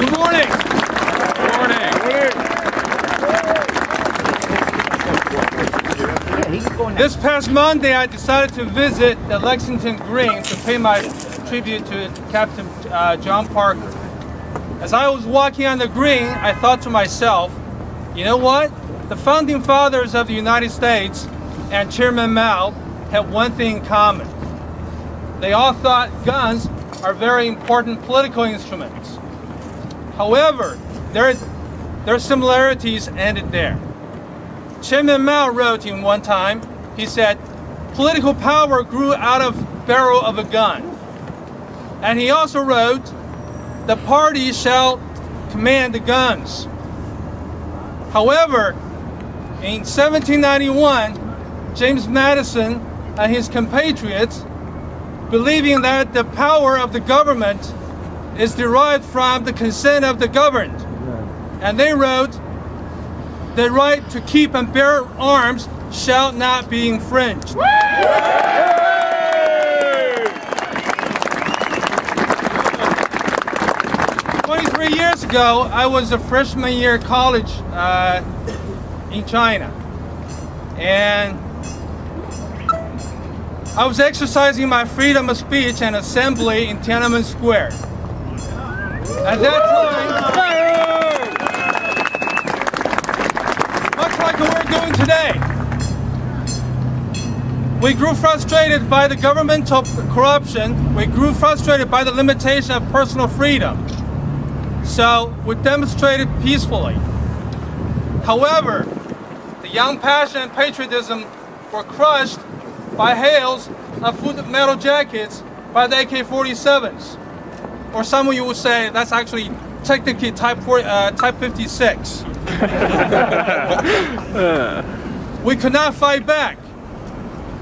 Good morning. Good morning. This past Monday, I decided to visit the Lexington Green to pay my tribute to Captain John Parker. As I was walking on the green, I thought to myself, you know what? The founding fathers of the United States and Chairman Mao had one thing in common. They all thought guns are very important political instruments. However, their similarities ended there. Chairman Mao wrote in one time, he said, political power grew out of the barrel of a gun. And he also wrote, the party shall command the guns. However, in 1791, James Madison and his compatriots, believing that the power of the government is derived from the consent of the governed, and they wrote, the right to keep and bear arms shall not be infringed. 23 years ago, I was a freshman year at college in China, and I was exercising my freedom of speech and assembly in Tiananmen Square. At that time, much like we're doing today, we grew frustrated by the governmental corruption. We grew frustrated by the limitation of personal freedom. So we demonstrated peacefully. However, the young passion and patriotism were crushed by hails of metal jackets by the AK-47s. Or some of you would say that's actually technically type 56. We could not fight back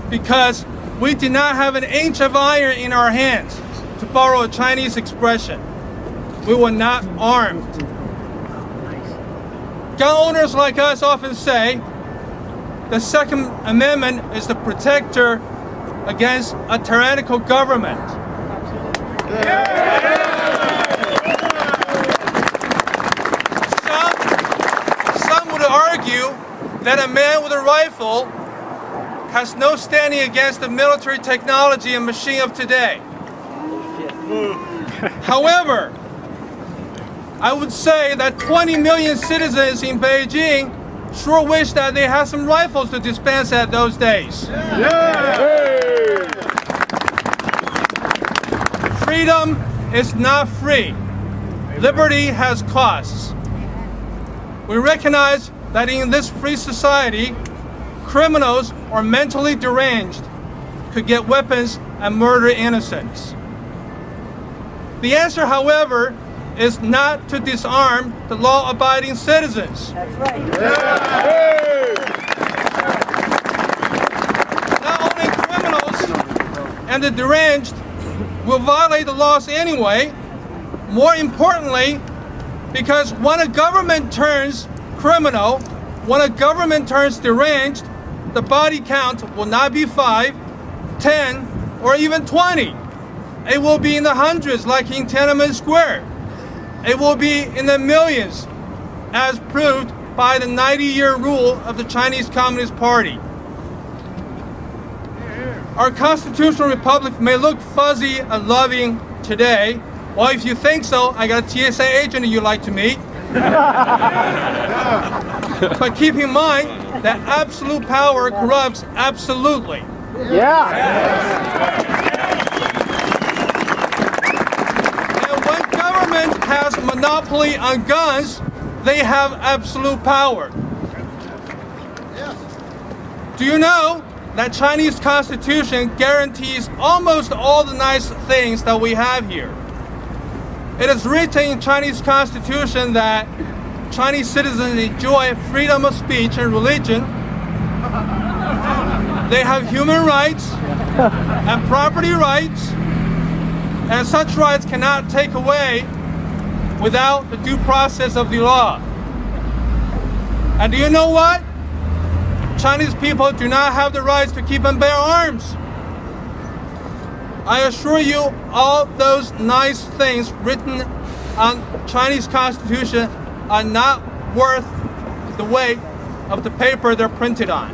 because we did not have an inch of iron in our hands, to borrow a Chinese expression. We were not armed. Gun owners like us often say the Second Amendment is the protector against a tyrannical government. Some would argue that a man with a rifle has no standing against the military technology and machine of today. However, I would say that 20 million citizens in Beijing sure wish that they had some rifles to dispense at those days. Freedom is not free. Liberty has costs. We recognize that in this free society, criminals or mentally deranged could get weapons and murder innocents. The answer, however, is not to disarm the law-abiding citizens. That's right. Not only criminals and the deranged will violate the laws anyway, more importantly, because when a government turns criminal, when a government turns deranged, the body count will not be 5, 10, or even 20. It will be in the hundreds, like in Tiananmen Square. It will be in the millions, as proved by the 90-year rule of the Chinese Communist Party. Our constitutional republic may look fuzzy and loving today. Well, if you think so, I got a TSA agent you'd like to meet. But keep in mind that absolute power corrupts absolutely. Has monopoly on guns, they have absolute power. Do you know that Chinese Constitution guarantees almost all the nice things that we have here? It is written in Chinese Constitution that Chinese citizens enjoy freedom of speech and religion. They have human rights and property rights, and such rights cannot take away without the due process of the law. And do you know what? Chinese people do not have the rights to keep and bear arms. I assure you, all those nice things written on Chinese Constitution are not worth the weight of the paper they're printed on.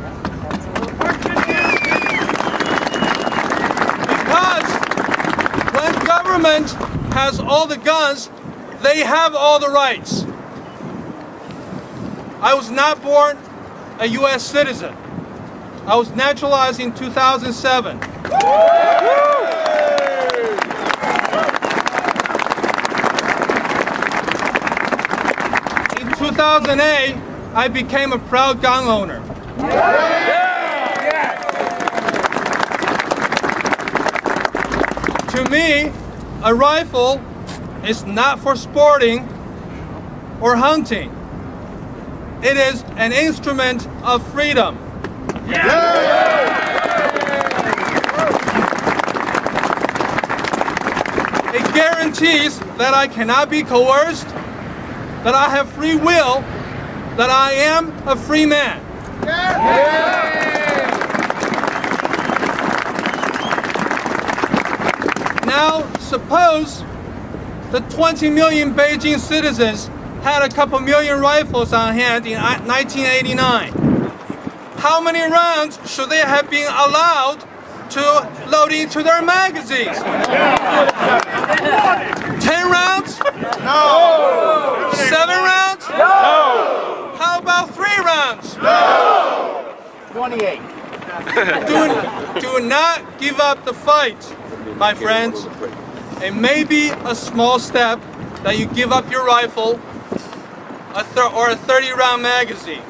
Because when government has all the guns, they have all the rights. I was not born a U.S. citizen. I was naturalized in 2007. In 2008, I became a proud gun owner. To me, a rifle is not for sporting or hunting. It is an instrument of freedom. It guarantees that I cannot be coerced, that I have free will, that I am a free man. Now, suppose the 20 million Beijing citizens had a couple million rifles on hand in 1989. How many rounds should they have been allowed to load into their magazines? 10 rounds? No! 7 rounds? No! How about 3 rounds? No! 28. Do not give up the fight, my friends. It may be a small step that you give up your rifle or a 30-round magazine,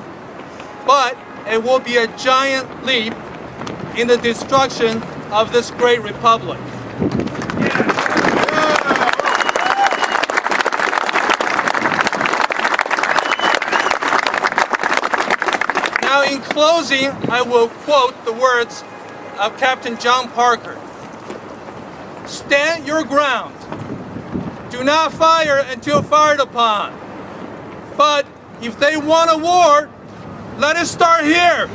but it will be a giant leap in the destruction of this great republic. Now, in closing, I will quote the words of Captain John Parker. Stand your ground. Do not fire until fired upon. But if they want a war, let it start here.